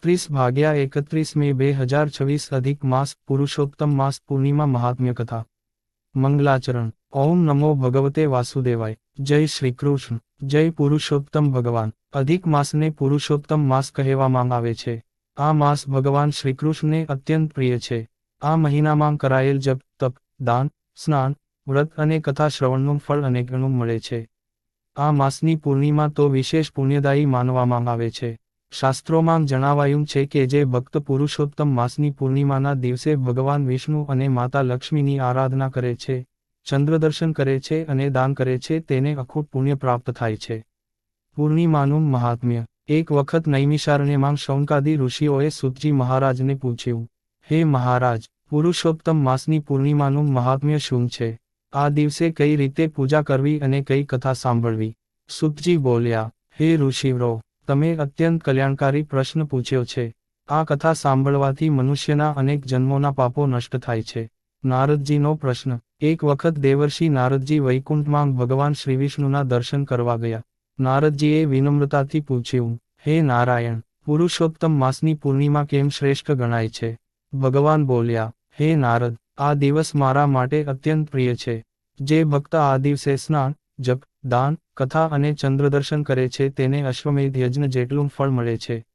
31/31 મે 2026 અધિક માસ પુરુષોત્તમ માસ પૂર્ણિમા મહાત્મ્ય કથા મંગલાચરણ ઓમ નમો ભગવતે વાસુદેવાય જય શ્રી કૃષ્ણ જય પુરુષોત્તમ ભગવાન અધિક માસને પુરુષોત્તમ માસ કહેવામાં આવે છે. આ માસ ભગવાન શ્રીકૃષ્ણને અત્યંત પ્રિય છે. આ મહિનામાં કરાયેલ જપ તપ દાન સ્નાન વ્રત અને કથા શ્રવણનું ફળ અનેકગણું મળે છે. આ માસની પૂર્ણિમા તો વિશેષ પુણ્યદાયી માનવામાં આવે છે. શાસ્ત્રોમાં જણાવાયું છે કે જે ભક્ત પુરુષોત્તમ માસની પૂર્ણિમાના દિવસે ભગવાન વિષ્ણુ અને માતા લક્ષ્મીની આરાધના કરે છે, ચંદ્રદર્શન કરે છે અને દાન કરે છે તેને અખૂટ પુણ્ય પ્રાપ્ત થાય છે. પૂર્ણિમાનું મહાત્મ્ય એક વખત નૈમિષારણ્યમાં શૌનકાદિ ઋષિઓએ સૂતજી મહારાજને પૂછ્યું, હે મહારાજ, પુરુષોત્તમ માસની પૂર્ણિમાનું મહાત્મ્ય શું છે? આ દિવસે કઈ રીતે પૂજા કરવી અને કઈ કથા સાંભળવી? સૂતજી બોલ્યા, હે ઋષિવરો, તમે અત્યંત કલ્યાણકારી પ્રશ્ન પૂછ્યો છે. આ કથા સાંભળવાથી મનુષ્યના અનેક જન્મોના પાપો નષ્ટ થાય છે. નારદજીનો પ્રશ્ન એક વખત દેવર્ષિ નારદજી વૈકુંઠમાં ભગવાન શ્રીવિષ્ણુના દર્શન કરવા ગયા. નારદજીએ વિનમ્રતાથી પૂછ્યું, હે નારાયણ, પુરુષોત્તમ માસની પૂર્ણિમા કેમ શ્રેષ્ઠ ગણાય છે? ભગવાન બોલ્યા, હે નારદ, આ દિવસ મારા માટે અત્યંત પ્રિય છે. જે ભક્ત આ દિવસે સ્નાન, જપ, દાન, કથા અને ચંદ્રદર્શન કરે છે તેને અશ્વમેધ યજ્ઞ જેટલું ફળ મળે છે.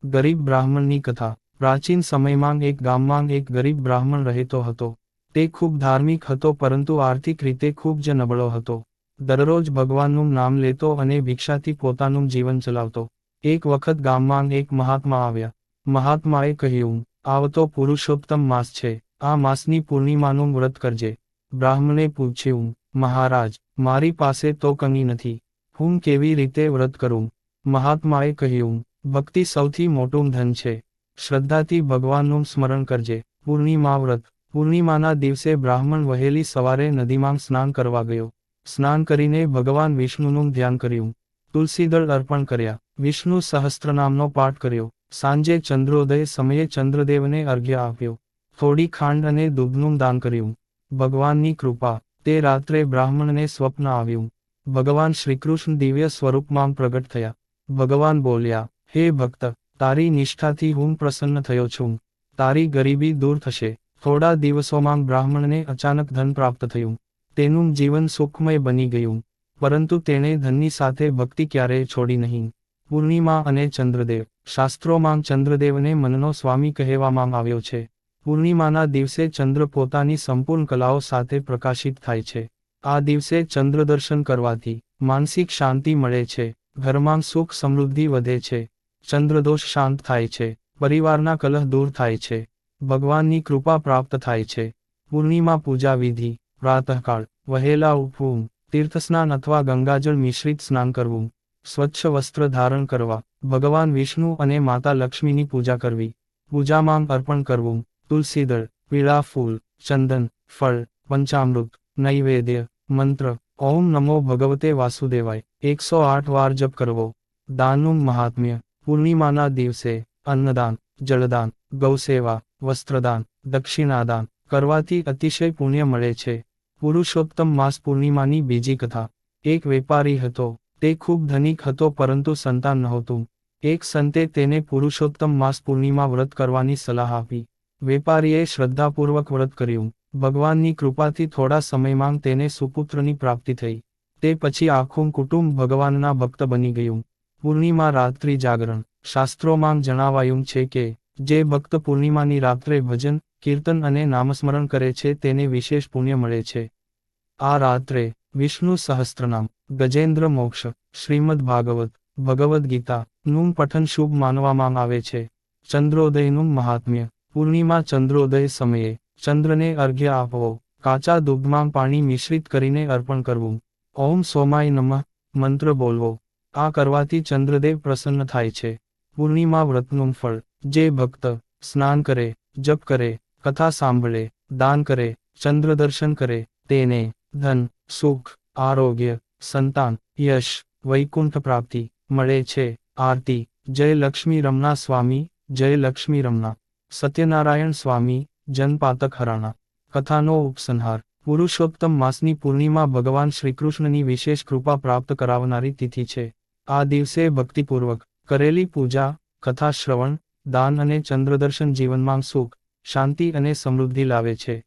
ગરીબ બ્રાહ્મણની કથા પ્રાચીન સમયમાં એક ગામમાં એક ગરીબ બ્રાહ્મણ રહેતો હતો. તે ખૂબ ધાર્મિક હતો પરંતુ આર્થિક રીતે ખૂબ જ નબળો હતો. દરરોજ ભગવાનનું નામ લેતો અને ભિક્ષાથી પોતાનું જીવન ચલાવતો. એક વખત ગામમાં એક મહાત્મા આવ્યા. મહાત્માએ કહ્યું, આવતો પુરુષોત્તમ માસ છે, આ માસની પૂર્ણિમાનું વ્રત કરજે. બ્રાહ્મણે પૂછ્યું, મહારાજ, મારી પાસે તો કંઈ નથી, હું કેવી રીતે વ્રત કરું? મહાત્માએ કહ્યું, ભક્તિ સૌથી મોટું ધન છે. શ્રદ્ધાથી ભગવાનનું સ્મરણ કરજે. પૂર્ણિમા વ્રત પૂર્ણિમાના દિવસે બ્રાહ્મણ વહેલી સવારે નદીમાં સ્નાન કરવા ગયો. સ્નાન કરીને ભગવાન વિષ્ણુનું ધ્યાન કર્યું. તુલસીદળ અર્પણ કર્યા. વિષ્ણુ સહસ્ત્રનામનો પાઠ કર્યો. સાંજે ચંદ્રોદય સમયે ચંદ્રદેવને અર્ઘ્ય આપ્યો. થોડી ખાંડ અને દૂધનું દાન કર્યું. ભગવાનની કૃપા તે રાત્રે બ્રાહ્મણને સ્વપ્ન આવ્યું. ભગવાન શ્રીકૃષ્ણ દિવ્ય સ્વરૂપમાં પ્રગટ થયા. ભગવાન બોલ્યા, હે ભક્ત, તારી નિષ્ઠાથી હું પ્રસન્ન થયો છું. તારી ગરીબી દૂર થશે. થોડા દિવસોમાં બ્રાહ્મણને અચાનક ધન પ્રાપ્ત થયું. તેનું જીવન સુખમય બની ગયું. પરંતુ તેણે ધનની સાથે ભક્તિ ક્યારેય છોડી નહીં. પૂર્ણિમા અને ચંદ્રદેવ શાસ્ત્રોમાં ચંદ્રદેવને મનનો સ્વામી કહેવામાં આવ્યો છે. પૂર્ણિમાના દિવસે ચંદ્ર પોતાની સંપૂર્ણ કલાઓ સાથે પ્રકાશિત થાય છે. આ દિવસે ચંદ્રદર્શન કરવાથી માનસિક શાંતિ મળે છે, ઘરમાં સુખ સમૃદ્ધિ વધે છે, ચંદ્રદોષ શાંત થાય છે, પરિવારના કલહ દૂર થાય છે, ભગવાનની કૃપા પ્રાપ્ત થાય છે. પૂર્ણિમા પૂજા વિધિ પ્રાતઃકાળ વહેલા ઉઠવું, તીર્થસ્નાન અથવા ગંગાજળ મિશ્રિત સ્નાન કરવું, સ્વચ્છ વસ્ત્ર ધારણ કરવા, ભગવાન વિષ્ણુ અને માતા લક્ષ્મીની પૂજા કરવી, પૂજામાં અર્પણ કરવું, તુલસીદળ, પીળા ફૂલ, ચંદન, ફળ, પંચામૃત, નૈવેદ્ય, મંત્ર, ઓમ નમો ભગવતે વાસુદેવાય 108 વાર જપ કરવો. દાનનું મહાત્મ્ય પૂર્ણિમાના દિવસે અન્નદાન, જળદાન, ગૌસેવા, વસ્ત્રદાન, દક્ષિણાદાન કરવાથી અતિશય પુણ્ય મળે છે. પુરુષોત્તમ માસ પૂર્ણિમાની બીજી કથા એક વેપારી હતો. તે ખૂબ ધનિક હતો પરંતુ સંતાન નહોતું. એક સંતે તેને પુરુષોત્તમ માસ પૂર્ણિમા વ્રત કરવાની સલાહ આપી. વેપારીએ શ્રદ્ધાપૂર્વક વ્રત કર્યું. ભગવાનની કૃપાથી થોડા સમયમાં તેને સુપુત્રની પ્રાપ્તિ થઈ. તે પછી આખું કુટુંબ ભગવાનના ભક્ત બની ગયું. પૂર્ણિમા રાત્રિ જાગરણ શાસ્ત્રોમાં જણાવાયું છે કે જે ભક્ત પૂર્ણિમાની રાત્રે ભજન, કીર્તન અને નામસ્મરણ કરે છે તેને વિશેષ પુણ્ય મળે છે. આ રાત્રે વિષ્ણુ સહસ્ત્રનામ, ગજેન્દ્ર મોક્ષ, શ્રીમદ ભાગવત, ભગવદ્ ગીતા નું પઠન શુભ માનવામાં આવે છે. ચંદ્રોદયનું મહાત્મ્ય પૂર્ણિમા ચંદ્રોદય સમયે ચંદ્રને અર્ઘ્ય આપવો, કાચા દૂધમાં પાણી મિશ્રિત કરીને અર્પણ કરવું, ઓમ સોમાય નમઃ મંત્ર બોલવો. આ કરવાથી ચંદ્રદેવ પ્રસન્ન થાય છે. પૂર્ણિમા વ્રતનું ફળ જે ભક્ત સ્નાન કરે, જપ કરે, કથા સાંભળે, દાન કરે, ચંદ્રદર્શન કરે તેને ધન, સુખ, આરોગ્ય, સંતાન, યશ, વૈકુંઠ પ્રાપ્તિ મળે છે. આરતી જય લક્ષ્મી રમણા સ્વામી, જય લક્ષ્મી રમણા. સત્યનારાયણ સ્વામી, જનપાતક હરાણા. કથાનો ઉપસંહાર પુરુષોત્તમ માસની પૂર્ણિમા ભગવાન શ્રીકૃષ્ણની વિશેષ કૃપા પ્રાપ્ત કરાવનારી તિથિ છે. આ દિવસે ભક્તિપૂર્વક કરેલી પૂજા, કથા શ્રવણ, દાન અને ચંદ્રદર્શન જીવનમાં સુખ, શાંતિ અને સમૃદ્ધિ લાવે છે.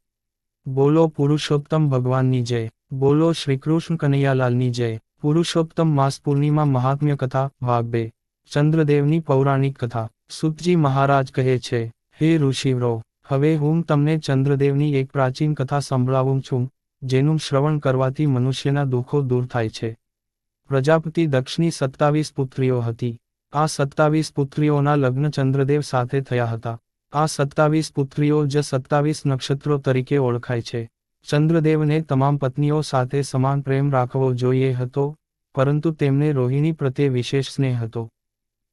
બોલો પુરુષોત્તમ ભગવાનની જય. બોલો શ્રીકૃષ્ણ કનૈયાલાલની જય. પુરુષોત્તમ માસ પૂર્ણિમા મહાત્મ્ય કથા ભાગ 2. ચંદ્રદેવની પૌરાણિક કથા. સુતજી મહારાજ કહે છે, હે ઋષિવરો, હવે હું તમને ચંદ્રદેવની એક પ્રાચીન કથા સંભળાવું છું, જેનું શ્રવણ કરવાથી મનુષ્યના દુઃખો દૂર થાય છે. પ્રજાપતિ દક્ષની 27 પુત્રીઓ હતી. આ 27 પુત્રીઓના લગ્ન ચંદ્રદેવ સાથે થયા હતા. આ 27 પુત્રીઓ જ 27 નક્ષત્રો તરીકે ઓળખાય છે. ચંદ્રદેવને તમામ પત્નીઓ સાથે સમાન પ્રેમ રાખવો જોઈએ હતો, પરંતુ તેમને રોહિણી પ્રત્યે વિશેષ સ્નેહ હતો.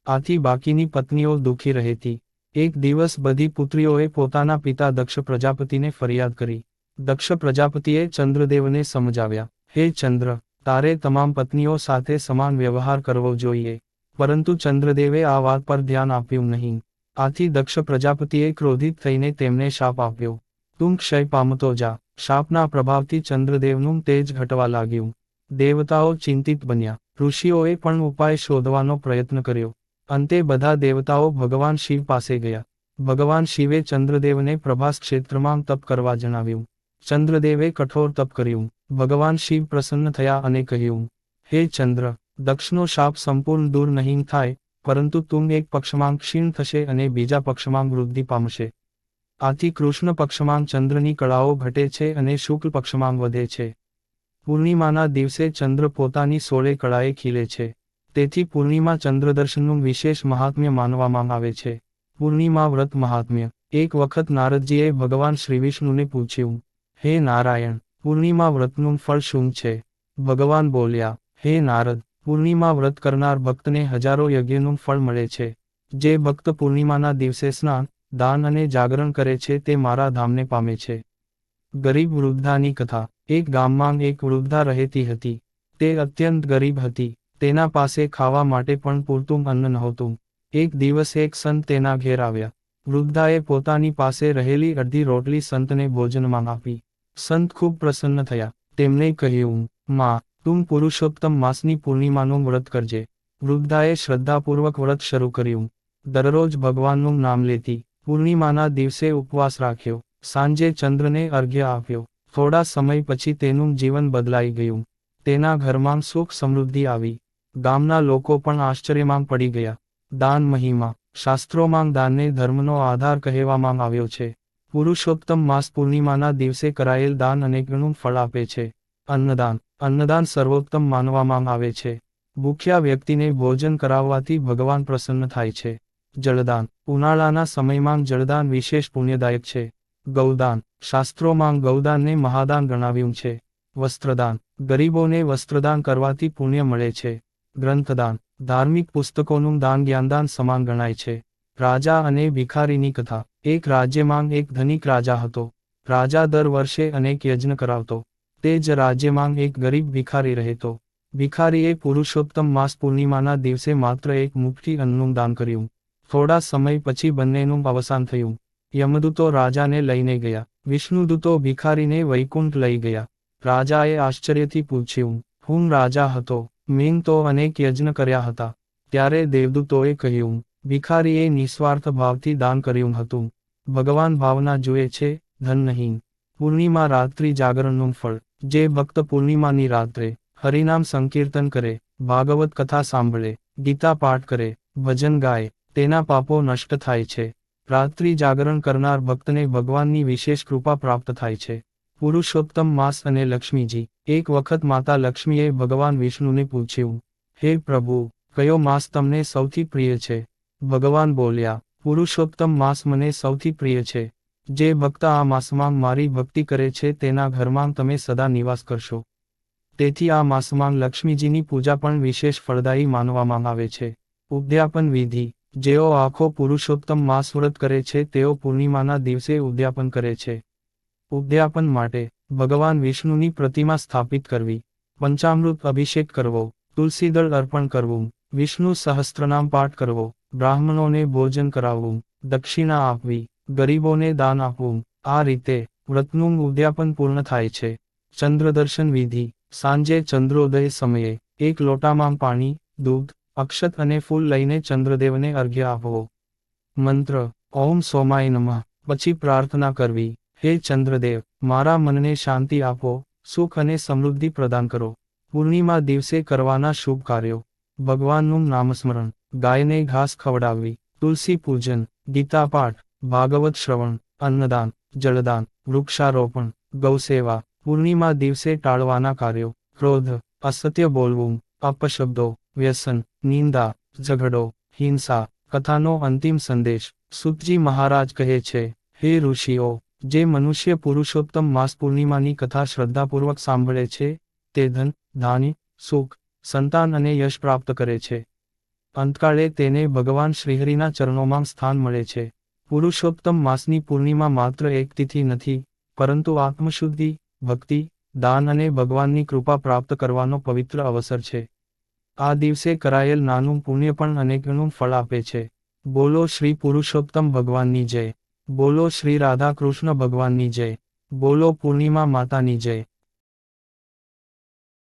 આથી બાકીની પત્નીઓ દુઃખી રહેતી. એક દિવસ બધી પુત્રીઓએ પોતાના પિતા દક્ષ પ્રજાપતિને ફરિયાદ કરી. દક્ષ પ્રજાપતિએ ચંદ્રદેવને સમજાવ્યા, હે ચંદ્ર, તારે તમામ પત્નીઓ સાથે સમાન વ્યવહાર કરવો જોઈએ. પરંતુ ચંદ્રદેવે આ વાત પર ધ્યાન આપ્યું નહીં. આથી દક્ષ પ્રજાપતિએ ક્રોધિત થઈને તેમને શાપ આપ્યો. તું ક્ષય પામતો જા. શાપના પ્રભાવથી ચંદ્રદેવનું તેજ ઘટવા લાગ્યું. દેવતાઓ ચિંતિત બન્યા. ઋષિઓએ પણ ઉપાય શોધવાનો પ્રયત્ન કર્યો. અંતે બધા દેવતાઓ ભગવાન શિવ પાસે ગયા. ભગવાન શિવે ચંદ્રદેવને પ્રભાસ ક્ષેત્રમાં તપ કરવા જણાવ્યું. ચંદ્રદેવે કઠોર તપ કર્યું. ભગવાન શિવ પ્રસન્ન થયા અને કહ્યું, હે ચંદ્ર, દક્ષનો શાપ સંપૂર્ણ દૂર નહીં થાય, પરંતુ તું એક પક્ષમાં ક્ષીણ થશે અને બીજા પક્ષમાં વૃદ્ધિ પામશે. આથી કૃષ્ણ પક્ષમાં ચંદ્રની કળાઓ ઘટે છે અને શુક્લ પક્ષમાં વધે છે. પૂર્ણિમાના દિવસે ચંદ્ર પોતાની 16 કળાએ ખીલે છે. તેથી પૂર્ણિમા ચંદ્રદર્શનનું વિશેષ મહાત્મ્ય માનવામાં આવે છે. પૂર્ણિમા વ્રત મહાત્મ્ય. એક વખત નારદજીએ ભગવાન શ્રીવિષ્ણુને પૂછ્યું, હે નારાયણ, પૂર્ણિમા વ્રતનું ફળ શું છે? ભગવાન બોલ્યા, હે નારદ, પૂર્ણિમા વ્રત કરનાર ભક્તને હજારો યજ્ઞનું ફળ મળે છે. જે ભક્ત પૂર્ણિમાના દિવસે સ્નાન, દાન અને જાગરણ કરે છે તે મારા ધામને પામે છે. ગરીબ વૃદ્ધાની કથા. એક ગામમાં એક વૃદ્ધા રહેતી હતી. તે અત્યંત ગરીબ હતી. તેના પાસે ખાવા માટે પણ પૂરતું અન્ન નહોતું. એક દિવસ એક સંત તેના ઘેર આવ્યા. વૃદ્ધાએ પોતાની પાસે રહેલી અડધી રોટલી સંતને ભોજનમાં આપી. સંત ખૂબ પ્રસન્ન થયા. તેમણે કહ્યું, માં, તું પુરુષોત્તમ માસની પૂર્ણિમાનું વ્રત કરજે. વૃદ્ધાએ શ્રદ્ધાપૂર્વક વ્રત શરૂ કર્યું. દરરોજ ભગવાનનું નામ લેતી. પૂર્ણિમાના દિવસે ઉપવાસ રાખ્યો. સાંજે ચંદ્રને અર્ઘ્ય આપ્યો. થોડા સમય પછી તેનું જીવન બદલાઈ ગયું. તેના ઘરમાં સુખ સમૃદ્ધિ આવી. ગામના લોકો પણ આશ્ચર્યમાં પડી ગયા. દાન મહિમા. શાસ્ત્રોમાં દાનને ધર્મનો આધાર કહેવામાં આવ્યો છે. પુરુષોત્તમ માસ પૂર્ણિમાના દિવસે કરાયેલ દાન અનેકગણું ફળ આપે છે. અન્નદાન. અન્નદાન સર્વોત્તમ માનવામાં આવે છે. ભૂખ્યા વ્યક્તિને ભોજન કરાવવાથી ભગવાન પ્રસન્ન થાય છે. જળદાન. ઉનાળાના સમયમાં જળદાન વિશેષ પુણ્યદાયક છે. ગૌદાન. શાસ્ત્રોમાં ગૌદાનને મહાદાન ગણાવ્યું છે. વસ્ત્રદાન. ગરીબોને વસ્ત્રદાન કરવાથી પુણ્ય મળે છે. ગ્રંથદાન. ધાર્મિક પુસ્તકોનું દાન જ્ઞાનદાન સમાન ગણાય છે. રાજા અને ભિખારીની કથા. એક રાજ્યમાં એક ધનિક રાજા હતો. રાજા દર વર્ષે અનેક યજ્ઞ કરાવતો. તે જ રાજ્યમાં એક ગરીબ ભિખારી રહેતો. ભિખારીએ પુરુષોત્તમ માસ પૂર્ણિમાના દિવસે માત્ર એક મુઠ્ઠી અન્નનું દાન કર્યું. થોડા સમય પછી બંનેનું અવસાન થયું. યમદૂતો રાજાને લઈને ગયા. વિષ્ણુદૂતો ભિખારીને વૈકુંઠ લઈ ગયા. રાજાએ આશ્ચર્યથી પૂછ્યું, હું રાજા હતો, મેં તો અનેક યજ્ઞ કર્યા હતા. ત્યારે દેવદૂતોએ કહ્યું, ભિખારીએ નિસ્વાર્થ ભાવથી દાન કર્યું હતું. ભગવાન ભાવના જુએ છે, ધન નહીં. પૂર્ણિમા રાત્રિ જાગરણનું ફળ. જે ભક્ત પૂર્ણિમાની રાત્રે હરિનામ સંકીર્તન કરે, ભાગવત કથા સાંભળે, ગીતા પાઠ કરે, ભજન ગાય, તેના પાપો નષ્ટ થાય છે. રાત્રિ જાગરણ કરનાર ભક્તને ભગવાનની વિશેષ કૃપા પ્રાપ્ત થાય છે. પુરુષોત્તમ માસ અને લક્ષ્મીજી. એક વખત માતા લક્ષ્મીએ ભગવાન વિષ્ણુને પૂછ્યું, હે પ્રભુ, કયો માસ તમને સૌથી પ્રિય છે? ભગવાન બોલ્યા, પુરુષોત્તમ માસ મને સૌથી પ્રિય છે. જે ભક્ત આ માસમાં મારી ભક્તિ કરે છે તેના ઘરમાં તમે સદા નિવાસ કરશો. તેથી આ માસમાં લક્ષ્મીજીની પૂજા પણ વિશેષ ફળદાયી માનવામાં આવે છે. ઉદ્યાપન વિધિ. જેઓ આખો પુરુષોત્તમ માસ વ્રત કરે છે તેઓ પૂર્ણિમાના દિવસે ઉદ્યાપન કરે છે. ઉદ્યાપન માટે ભગવાન વિષ્ણુની પ્રતિમા સ્થાપિત કરવી, પંચામૃત અભિષેક કરવો, તુલસીદળ અર્પણ કરવું, વિષ્ણુ સહસ્ત્રનામ પાઠ કરવો, બ્રાહ્મણોને ભોજન કરાવવું, દક્ષિણા આપવી, ગરીબોને દાન આપવું. આ રીતે વ્રતનું ઉદ્યાપન પૂર્ણ થાય છે. ચંદ્રદર્શન વિધિ. સાંજે ચંદ્રોદય સમયે એક લોટામાં પાણી, દૂધ, અક્ષત અને ફૂલ લઈને ચંદ્રદેવને અર્ઘ્ય આપવો. મંત્ર ઓમ સોમાય નમઃ. પછી પ્રાર્થના કરવી, હે ચંદ્રદેવ, મારા મનને શાંતિ આપો, સુખ અને સમૃદ્ધિ પ્રદાન કરો. પૂર્ણિમા દિવસે કરવાના શુભ કાર્યો: ભગવાનનું નામસ્મરણ, ગાયને ઘાસ ખવડાવવી, તુલસી પૂજન, ગીતા પાઠ, ભાગવત શ્રવણ, અન્નદાન, જળદાન, વૃક્ષારોપણ, ગૌસેવા. પૂર્ણિમા દિવસે ટાળવાના કાર્યો: ક્રોધ, અસત્ય બોલવું, અપશબ્દો, વ્યસન, નિંદા, ઝઘડો, હિંસા. કથાનો અંતિમ સંદેશ: સૂતજી મહારાજ કહે છે, હે ઋષિઓ, જે મનુષ્ય પુરુષોત્તમ માસ પૂર્ણિમાની કથા શ્રદ્ધાપૂર્વક સાંભળે છે, તે ધન, ધાન્ય, સુખ, સંતાન અને યશ પ્રાપ્ત કરે છે. અંતકાળે તેને ભગવાન શ્રીહરિના ચરણોમાં સ્થાન મળે છે. પુરુષોત્તમ માસની પૂર્ણિમા માત્ર એક તિથિ નથી, પરંતુ આત્મશુદ્ધિ, ભક્તિ, દાન અને ભગવાનની કૃપા પ્રાપ્ત કરવાનો પવિત્ર અવસર છે. આ દિવસે કરાયેલ નાનું પુણ્ય પણ અનેકનું ફળ આપે છે. બોલો શ્રી પુરુષોત્તમ ભગવાનની જય. બોલો શ્રી રાધા કૃષ્ણ ભગવાનની જય. બોલો પૂર્ણિમા માતાની જય.